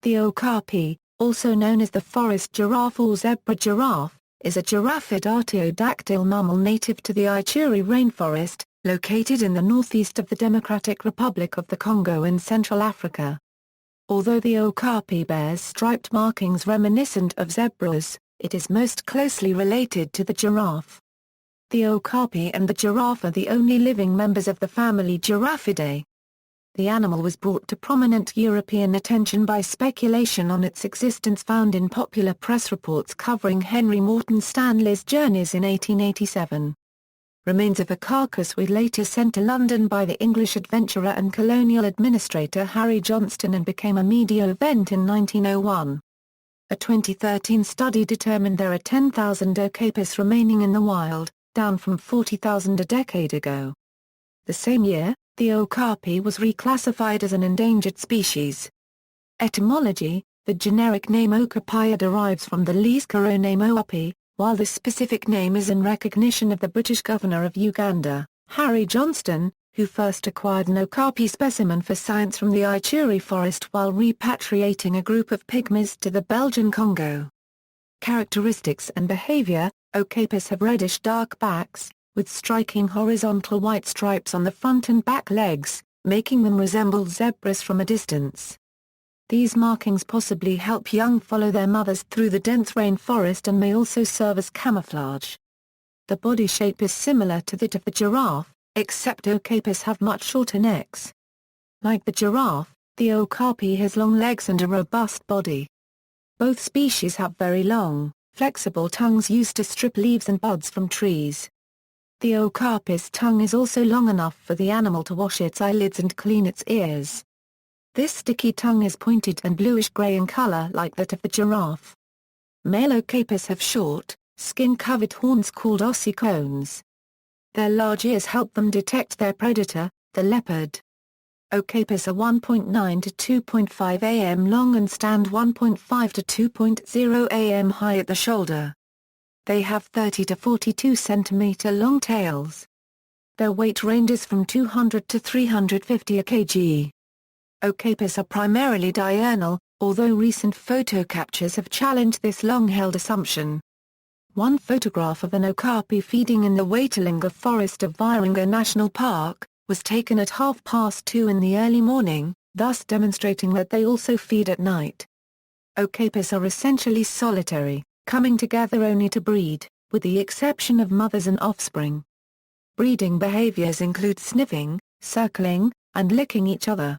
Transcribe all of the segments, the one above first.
The okapi, also known as the forest giraffe or zebra giraffe, is a giraffid artiodactyl mammal native to the Ituri Rainforest, located in the northeast of the Democratic Republic of the Congo in Central Africa. Although the okapi bears striped markings reminiscent of zebras, it is most closely related to the giraffe. The okapi and the giraffe are the only living members of the family Giraffidae. The animal was brought to prominent European attention by speculation on its existence found in popular press reports covering Henry Morton Stanley's journeys in 1887. Remains of a carcass were later sent to London by the English adventurer and colonial administrator Harry Johnston and became a media event in 1901. A 2013 study determined there are 10,000 okapis remaining in the wild, down from 40,000 a decade ago. The same year, the okapi was reclassified as an endangered species. Etymology: the generic name Okapia derives from the Liscaro name Okapi, while the specific name is in recognition of the British governor of Uganda, Harry Johnston, who first acquired an okapi specimen for science from the Ituri forest while repatriating a group of pygmies to the Belgian Congo. Characteristics and behavior: okapis have reddish dark backs, with striking horizontal white stripes on the front and back legs, making them resemble zebras from a distance. These markings possibly help young follow their mothers through the dense rainforest and may also serve as camouflage. The body shape is similar to that of the giraffe, except okapis have much shorter necks. Like the giraffe, the okapi has long legs and a robust body. Both species have very long, flexible tongues used to strip leaves and buds from trees. The okapis tongue is also long enough for the animal to wash its eyelids and clean its ears. This sticky tongue is pointed and bluish-gray in color like that of the giraffe. Male okapis have short, skin-covered horns called ossicones. Their large ears help them detect their predator, the leopard. Okapis are 1.9 to 2.5 am long and stand 1.5 to 2.0 am high at the shoulder. They have 30 to 42 cm long tails. Their weight ranges from 200 to 350 kg. Okapis are primarily diurnal, although recent photo captures have challenged this long-held assumption. One photograph of an okapi feeding in the Waitalunga forest of Virunga National Park was taken at 2:30 in the early morning, thus demonstrating that they also feed at night. Okapis are essentially solitary, coming together only to breed, with the exception of mothers and offspring. Breeding behaviors include sniffing, circling, and licking each other.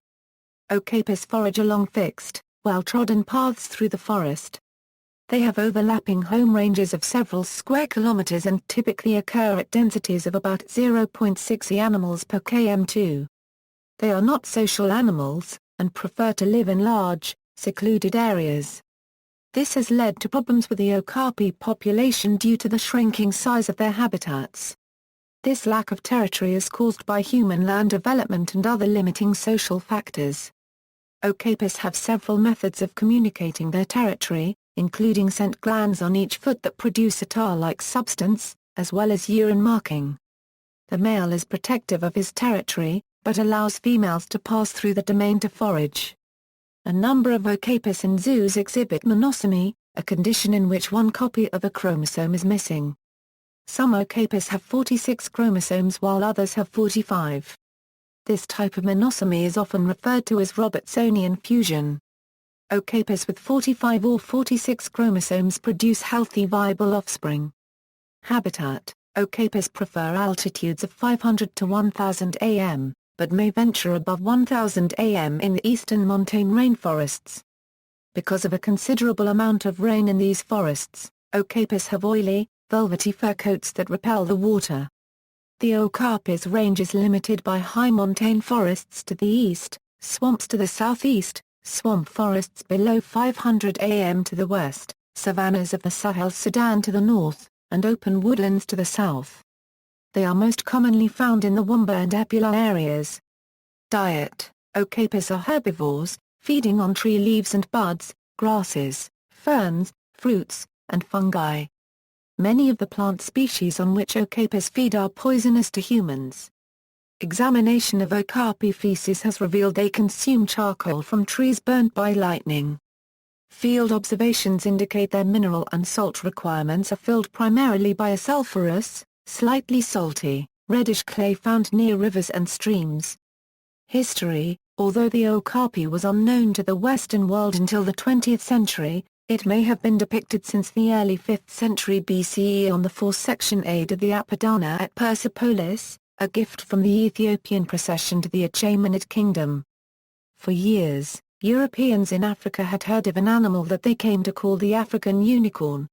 Okapis forage along fixed, well-trodden paths through the forest. They have overlapping home ranges of several square kilometers and typically occur at densities of about 0.6 animals per km2. They are not social animals, and prefer to live in large, secluded areas. This has led to problems with the okapi population due to the shrinking size of their habitats. This lack of territory is caused by human land development and other limiting social factors. Okapis have several methods of communicating their territory, including scent glands on each foot that produce a tar-like substance, as well as urine marking. The male is protective of his territory, but allows females to pass through the domain to forage. A number of okapis in zoos exhibit monosomy, a condition in which one copy of a chromosome is missing. Some okapis have 46 chromosomes while others have 45. This type of monosomy is often referred to as Robertsonian fusion. Okapis with 45 or 46 chromosomes produce healthy viable offspring. Habitat: okapis prefer altitudes of 500 to 1000 am, but may venture above 1000 am in the eastern montane rainforests. Because of a considerable amount of rain in these forests, okapis have oily, velvety fur coats that repel the water. The okapis range is limited by high montane forests to the east, swamps to the southeast, swamp forests below 500 am to the west, savannas of the Sahel Sudan to the north, and open woodlands to the south. They are most commonly found in the Wamba and Epula areas. Diet: okapis are herbivores, feeding on tree leaves and buds, grasses, ferns, fruits, and fungi. Many of the plant species on which okapis feed are poisonous to humans. Examination of okapi feces has revealed they consume charcoal from trees burnt by lightning. Field observations indicate their mineral and salt requirements are filled primarily by a sulfurous, slightly salty, reddish clay found near rivers and streams. History: although the okapi was unknown to the Western world until the 20th century, it may have been depicted since the early 5th century BCE on the 4-section aid of the Apadana at Persepolis, a gift from the Ethiopian procession to the Achaemenid kingdom. For years, Europeans in Africa had heard of an animal that they came to call the African unicorn.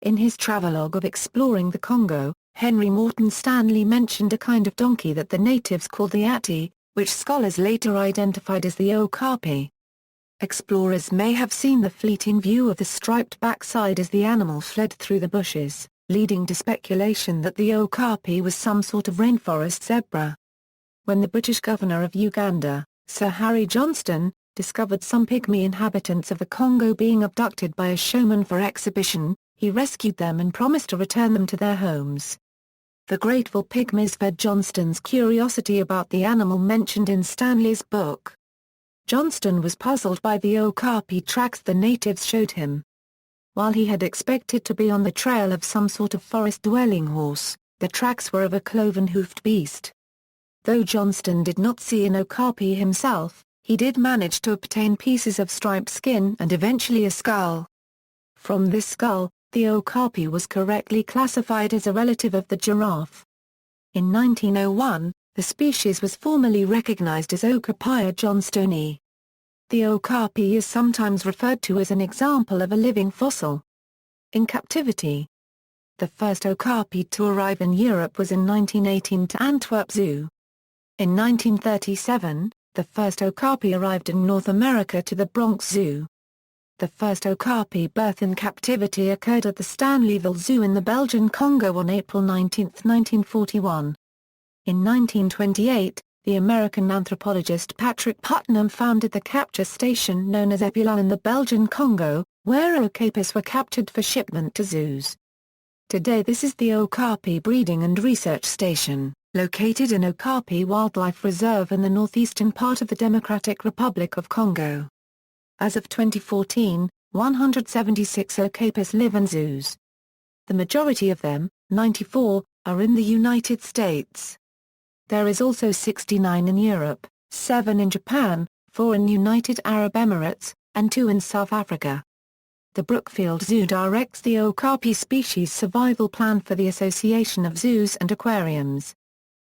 In his travelogue of exploring the Congo, Henry Morton Stanley mentioned a kind of donkey that the natives called the ati, which scholars later identified as the okapi. Explorers may have seen the fleeting view of the striped backside as the animal fled through the bushes, leading to speculation that the okapi was some sort of rainforest zebra. When the British governor of Uganda, Sir Harry Johnston, discovered some pygmy inhabitants of the Congo being abducted by a showman for exhibition, he rescued them and promised to return them to their homes. The grateful pygmies fed Johnston's curiosity about the animal mentioned in Stanley's book. Johnston was puzzled by the okapi tracks the natives showed him. While he had expected to be on the trail of some sort of forest-dwelling horse, the tracks were of a cloven-hoofed beast. Though Johnston did not see an okapi himself, he did manage to obtain pieces of striped skin and eventually a skull. From this skull, the okapi was correctly classified as a relative of the giraffe. In 1901, the species was formally recognized as Okapia johnstoni. The okapi is sometimes referred to as an example of a living fossil. In captivity. The first okapi to arrive in Europe was in 1918 to Antwerp Zoo. In 1937, the first okapi arrived in North America to the Bronx Zoo. The first okapi birth in captivity occurred at the Stanleyville Zoo in the Belgian Congo on April 19, 1941. In 1928, the American anthropologist Patrick Putnam founded the capture station known as Epula in the Belgian Congo, where okapis were captured for shipment to zoos. Today this is the Okapi Breeding and Research Station, located in Okapi Wildlife Reserve in the northeastern part of the Democratic Republic of Congo. As of 2014, 176 okapis live in zoos. The majority of them, 94, are in the United States. There is also 69 in Europe, 7 in Japan, 4 in United Arab Emirates, and 2 in South Africa. The Brookfield Zoo directs the Okapi species survival plan for the Association of Zoos and Aquariums.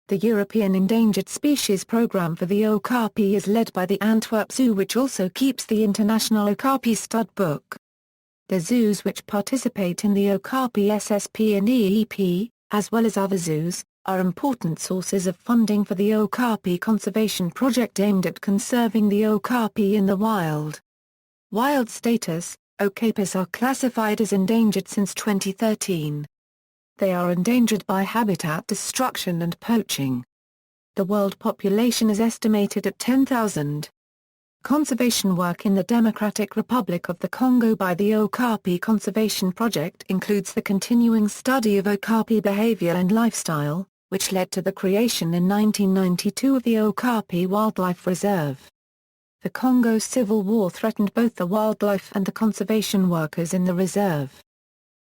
The European Endangered Species Programme for the Okapi is led by the Antwerp Zoo, which also keeps the International Okapi Stud Book. The zoos which participate in the Okapi SSP and EEP, as well as other zoos, are important sources of funding for the Okapi Conservation Project aimed at conserving the okapi in the wild. Wild status: okapis are classified as endangered since 2013. They are endangered by habitat destruction and poaching. The world population is estimated at 10,000. Conservation work in the Democratic Republic of the Congo by the Okapi Conservation Project includes the continuing study of okapi behavior and lifestyle, which led to the creation in 1992 of the Okapi Wildlife Reserve. The Congo Civil War threatened both the wildlife and the conservation workers in the reserve.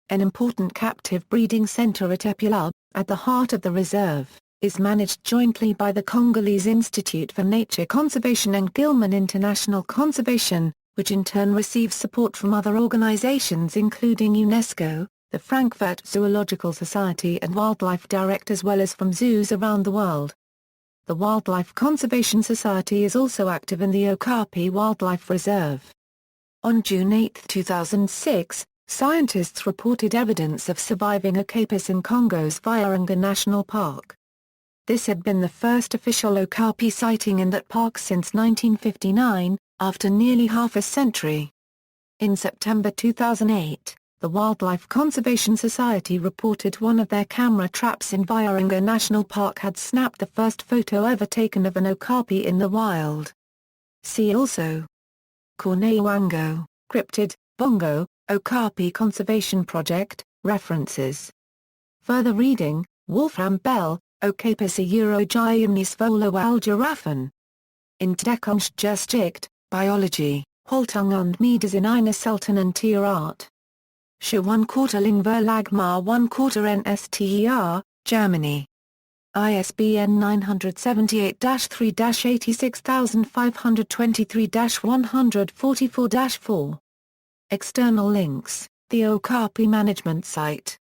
An important captive breeding center at Epula, at the heart of the reserve, is managed jointly by the Congolese Institute for Nature Conservation and Gilman International Conservation, which in turn receives support from other organizations including UNESCO, the Frankfurt Zoological Society and Wildlife Direct, as well as from zoos around the world. The Wildlife Conservation Society is also active in the Okapi Wildlife Reserve. On June 8, 2006, scientists reported evidence of surviving okapis in Congo's Virunga National Park. This had been the first official okapi sighting in that park since 1959, after nearly half a century. In September 2008, the Wildlife Conservation Society reported one of their camera traps in Virunga National Park had snapped the first photo ever taken of an okapi in the wild. See also: Corneoango, cryptid, Bongo, Okapi Conservation Project, references. Further reading: Wolfram Bell, Okapis Eurogymnis volo al giraffen. In Tdekunstgeschichte, Biology. Haltung und Medes in einer seltenen Tierart. Sche 1/4 Verlag 1/4 NSTER, Germany. ISBN 978-3-86523-144-4. External links: the Okapi management site.